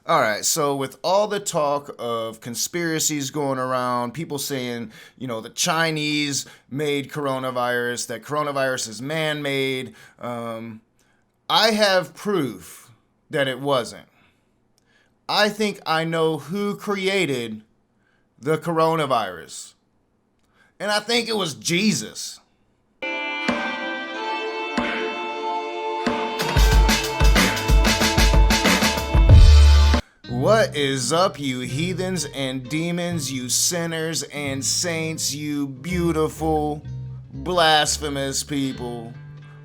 All right, so with all the talk of conspiracies going around, people saying, the Chinese made coronavirus, that coronavirus is man made, I have proof that it wasn't. I think I know who created the coronavirus, and I think it was Jesus. What is up, you heathens and demons, you sinners and saints, you beautiful, blasphemous people?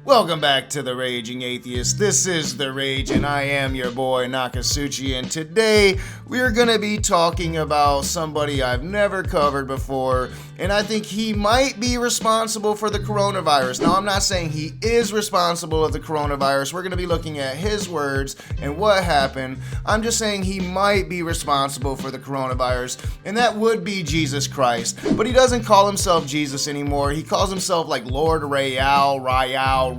Welcome back to The Raging Atheist. This is The Rage, and I am your boy, Nakasuchi, and today we're gonna be talking about somebody I've never covered before, and I think he might be responsible for the coronavirus. Now, I'm not saying he is responsible of the coronavirus. We're gonna be looking at his words and what happened. I'm just saying he might be responsible for the coronavirus, and that would be Jesus Christ. But he doesn't call himself Jesus anymore. He calls himself like Lord RayEL, RayEL,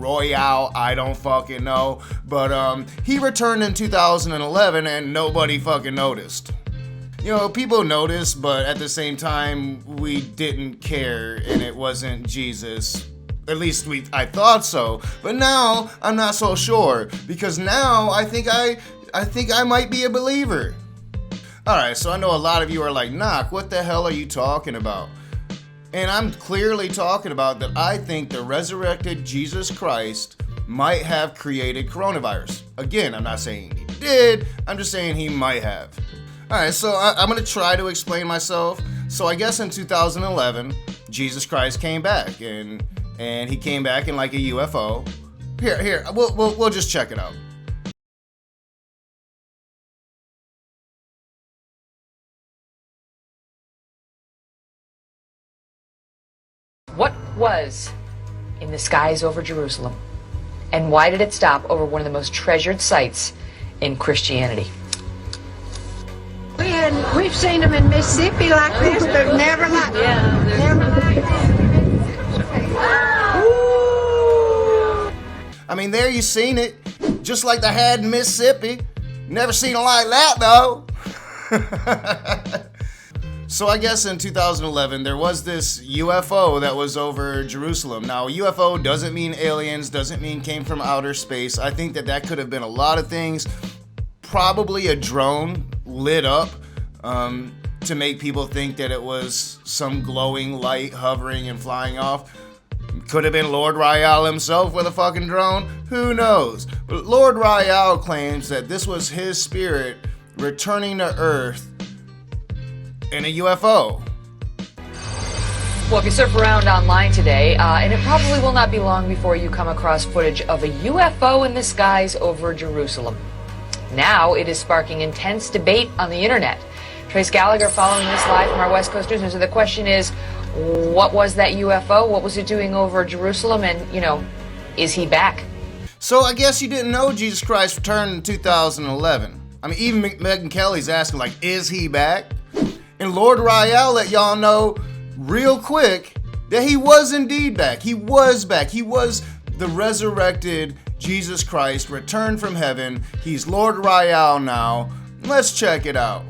I don't fucking know. But he returned in 2011 and nobody fucking noticed. People noticed, but at the same time, we didn't care, and it wasn't Jesus. At least I thought so. But now, I'm not so sure, because now I think I might be a believer. Alright, so I know a lot of you are like, Knock, what the hell are you talking about? And I'm clearly talking about that I think the resurrected Jesus Christ might have created coronavirus. Again, I'm not saying he did, I'm just saying he might have. Alright, so I'm going to try to explain myself. So I guess in 2011, Jesus Christ came back, and he came back in like a UFO. Here, we'll just check it out. What was in the skies over Jerusalem? And why did it stop over one of the most treasured sites in Christianity? We've seen them in Mississippi like this, but never like I mean, there you seen it, just like they had in Mississippi. Never seen it like that, though. So I guess in 2011, there was this UFO that was over Jerusalem. Now, UFO doesn't mean aliens, doesn't mean came from outer space. I think that could have been a lot of things. Probably a drone lit up to make people think that it was some glowing light hovering and flying off. Could have been Lord RayEL himself with a fucking drone. Who knows? But Lord RayEL claims that this was his spirit returning to Earth in a UFO. Well, if you surf around online today, and it probably will not be long before you come across footage of a UFO in the skies over Jerusalem. Now it is sparking intense debate on the internet. Trace Gallagher following this live from our West Coast News. So the question is, what was that UFO? What was it doing over Jerusalem? And, is he back? So I guess you didn't know Jesus Christ returned in 2011. I mean, even Megyn Kelly's asking, like, is he back? And Lord RayEL let y'all know real quick that he was indeed back. He was back. He was the resurrected Jesus Christ, returned from heaven. He's Lord RayEL now. Let's check it out.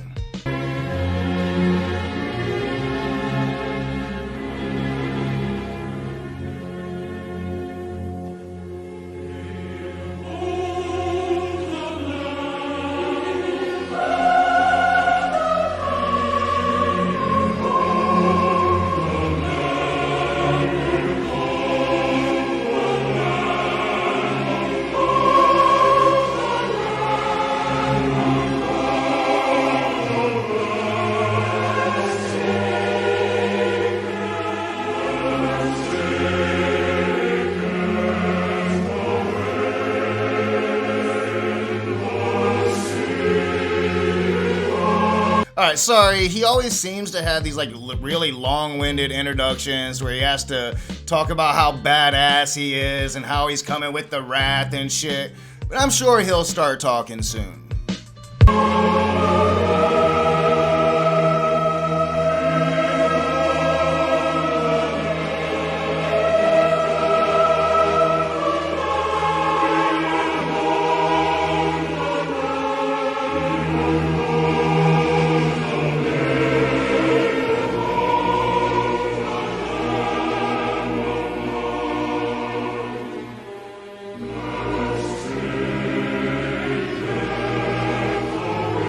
Alright, sorry, he always seems to have these like really long-winded introductions where he has to talk about how badass he is and how he's coming with the wrath and shit. But I'm sure he'll start talking soon.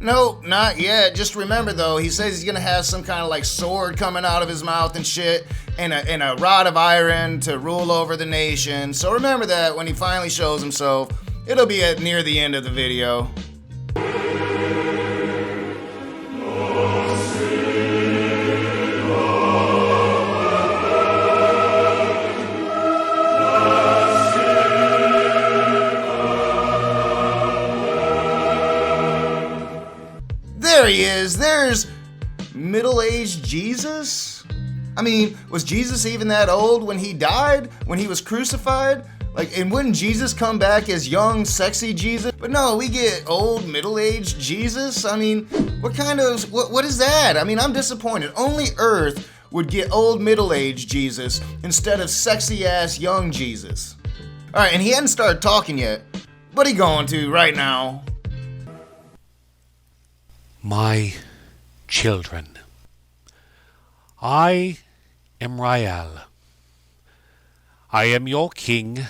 Nope, not yet. Just remember though, he says he's gonna have some kind of like sword coming out of his mouth and shit, and a rod of iron to rule over the nation. So remember that when he finally shows himself. It'll be at near the end of the video. There he is. There's middle-aged Jesus. I mean, was Jesus even that old when he died? When he was crucified? Like, and wouldn't Jesus come back as young, sexy Jesus? But no, we get old, middle-aged Jesus? I mean, what is that? I mean, I'm disappointed. Only Earth would get old, middle-aged Jesus instead of sexy-ass young Jesus. Alright, and he hadn't started talking yet, but he going to right now. My children, I am RayEL. I am your king,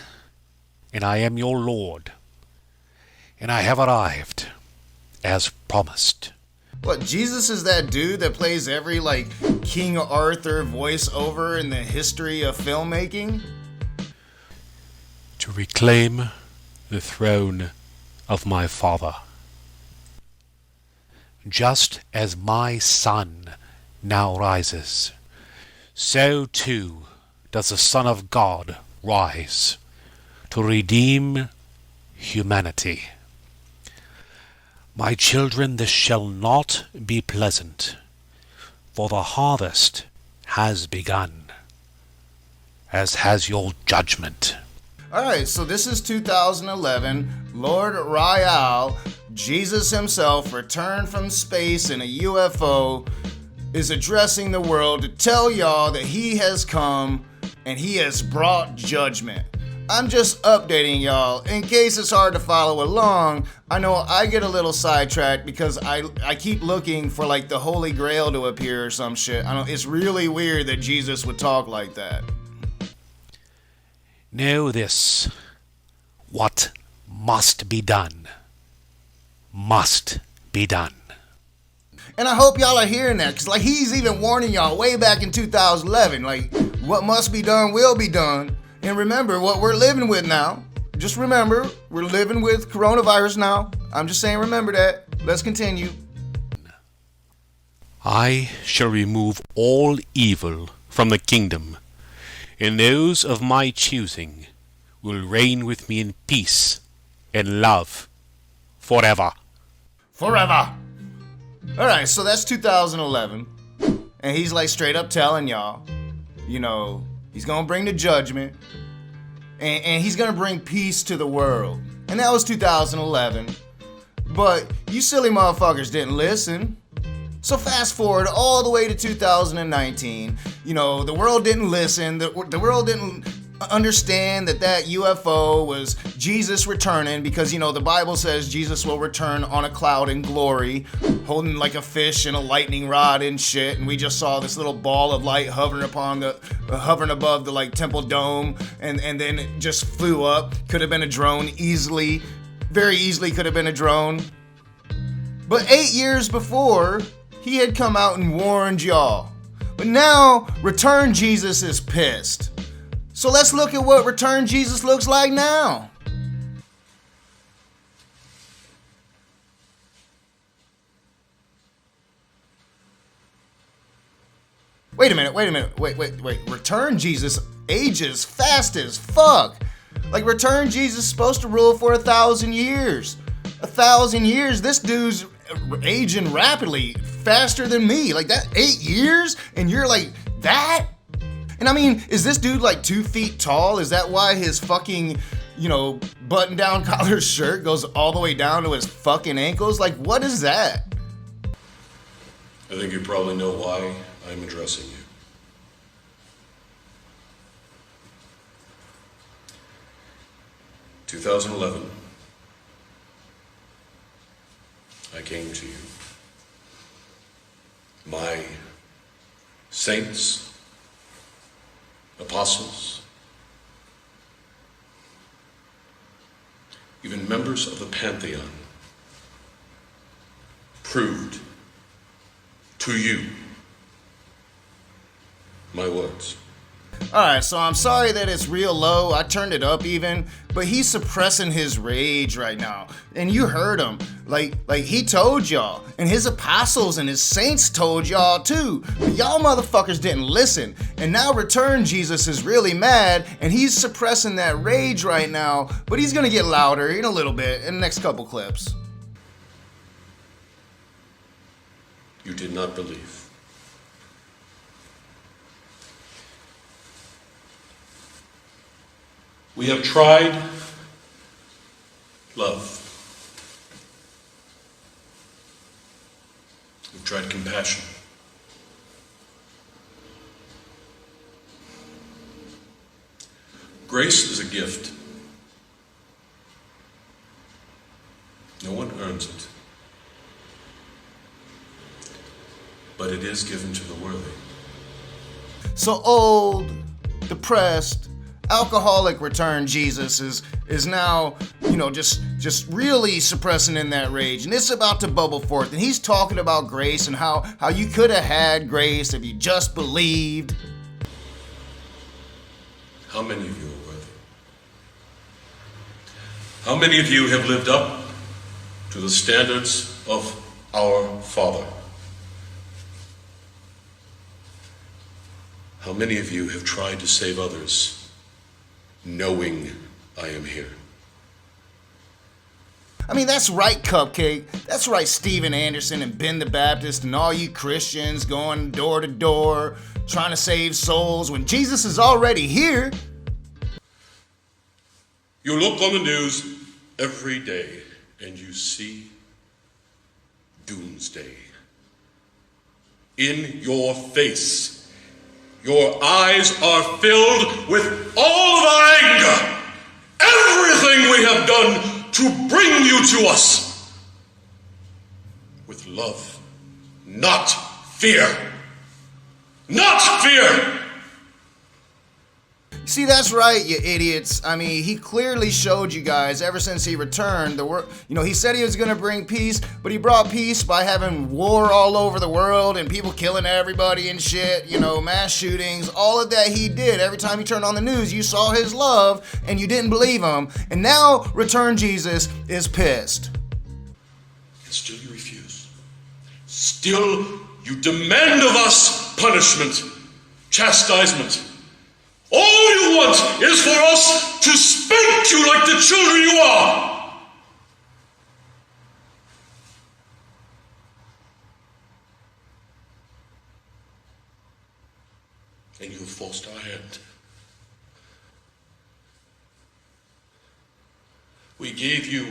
and I am your lord, and I have arrived, as promised. What, Jesus is that dude that plays every, like, King Arthur voiceover in the history of filmmaking? To reclaim the throne of my father. Just as my sun now rises, so too does the Son of God rise to redeem humanity. My children, this shall not be pleasant, for the harvest has begun, as has your judgment. Alright, so this is 2011. Lord RayEL, Jesus himself, returned from space in a UFO, is addressing the world to tell y'all that he has come and he has brought judgment. I'm just updating y'all in case it's hard to follow along. I know I get a little sidetracked because I keep looking for like the Holy Grail to appear or some shit. I know it's really weird that Jesus would talk like that. Know this, what must be done, must be done. And I hope y'all are hearing that, because like he's even warning y'all way back in 2011, like what must be done will be done. And remember what we're living with now. Just remember, we're living with coronavirus now. I'm just saying, remember that. Let's continue. I shall remove all evil from the kingdom, and those of my choosing will reign with me in peace and love forever. Forever. Alright, so that's 2011. And he's like straight up telling y'all, you know, he's gonna bring the judgment. And he's gonna bring peace to the world. And that was 2011. But you silly motherfuckers didn't listen. So fast forward all the way to 2019. You know, the world didn't listen. The world didn't understand that UFO was Jesus returning, because, you know, the Bible says Jesus will return on a cloud in glory, holding like a fish and a lightning rod and shit. And we just saw this little ball of light hovering above the like temple dome, and then it just flew up. Could have been a drone easily, very easily could have been a drone. But 8 years before, he had come out and warned y'all. But now, Return Jesus is pissed. So let's look at what Return Jesus looks like now. Wait a minute. Wait. Return Jesus ages fast as fuck. Like, Return Jesus is supposed to rule for 1,000 years. 1,000 years? This dude's aging rapidly, faster than me. Like, that 8 years? And you're like, that? And I mean, is this dude like 2 feet tall? Is that why his fucking, you know, button-down collar shirt goes all the way down to his fucking ankles? Like, what is that? I think you probably know why I'm addressing you. In 2011, I came to you. My saints, apostles, even members of the Pantheon, proved to you my words. Alright, so I'm sorry that it's real low. I turned it up even, but he's suppressing his rage right now. And you heard him. Like he told y'all. And his apostles and his saints told y'all too. But y'all motherfuckers didn't listen. And now Return Jesus is really mad and he's suppressing that rage right now. But he's gonna get louder in a little bit in the next couple clips. You did not believe. We have tried love. We've tried compassion. Grace is a gift. No one earns it. But it is given to the worthy. So old, depressed, alcoholic Return Jesus is now, just really suppressing in that rage. And it's about to bubble forth. And he's talking about grace and how you could have had grace if you just believed. How many of you are worthy? How many of you have lived up to the standards of our Father? How many of you have tried to save others, knowing I am here? I mean, that's right, Cupcake. That's right, Steven Anderson and Ben the Baptist and all you Christians going door to door, trying to save souls when Jesus is already here. You look on the news every day and you see doomsday in your face. Your eyes are filled with all of our anger, everything we have done to bring you to us. With love, not fear. Not fear! See, that's right, you idiots. I mean, he clearly showed you guys ever since he returned he said he was gonna bring peace, but he brought peace by having war all over the world and people killing everybody and shit, mass shootings, all of that he did. Every time he turned on the news, you saw his love and you didn't believe him. And now Return Jesus is pissed. And still you refuse. Still you demand of us punishment, chastisement. All you want is for us to spank you like the children you are. And you have forced our hand. We gave you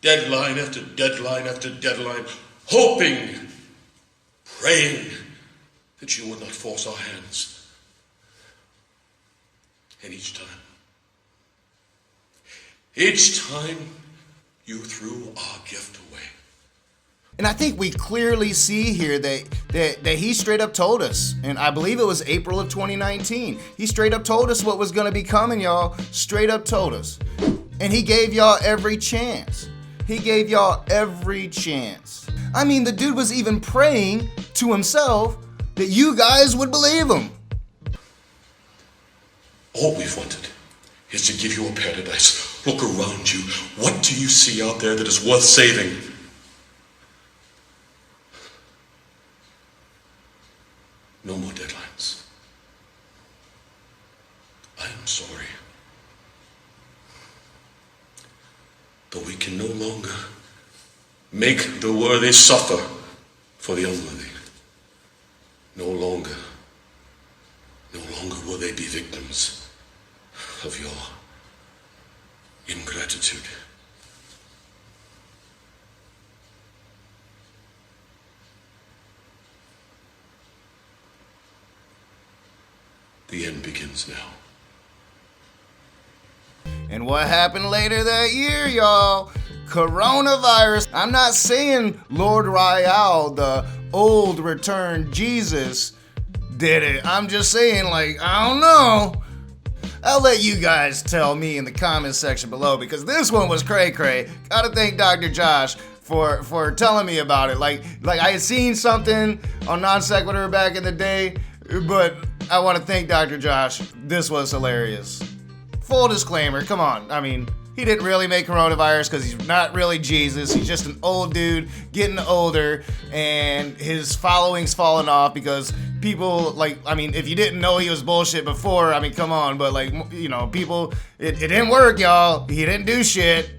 deadline after deadline after deadline, hoping, praying that you would not force our hands. And each time, you threw our gift away. And I think we clearly see here that he straight up told us, and I believe it was April of 2019, he straight up told us what was going to be coming, y'all. Straight up told us. And he gave y'all every chance. He gave y'all every chance. I mean, the dude was even praying to himself that you guys would believe him. All we've wanted is to give you a paradise. Look around you. What do you see out there that is worth saving? No more deadlines. I am sorry. But we can no longer make the worthy suffer for the unworthy. No longer will they be victims of your ingratitude. The end begins now. And what happened later that year, y'all? Coronavirus. I'm not saying Lord RayEL, the old Return Jesus, did it. I'm just saying, I don't know. I'll let you guys tell me in the comment section below because this one was cray-cray. Gotta thank Dr. Josh for telling me about it. Like I had seen something on Non Sequitur back in the day, but I want to thank Dr. Josh. This was hilarious. Full disclaimer, come on. I mean, he didn't really make coronavirus because he's not really Jesus. He's just an old dude getting older, and his following's falling off because people, like, I mean, if you didn't know he was bullshit before, I mean, come on, but, like, you know, people, it didn't work, y'all. He didn't do shit.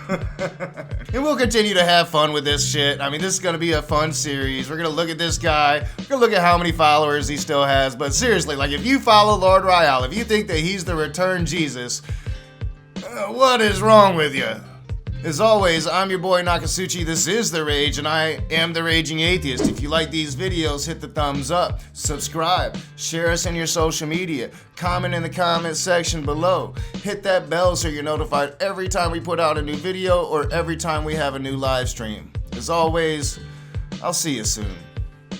And we'll continue to have fun with this shit. I mean, this is going to be a fun series. We're going to look at this guy. We're going to look at how many followers he still has. But seriously, like, if you follow Lord RayEL, if you think that he's the returned Jesus, what is wrong with you? As always, I'm your boy Nakasuchi. This is The Rage, and I am the Raging Atheist. If you like these videos, hit the thumbs up, subscribe, share us in your social media, comment in the comment section below, hit that bell so you're notified every time we put out a new video or every time we have a new live stream. As always, I'll see you soon.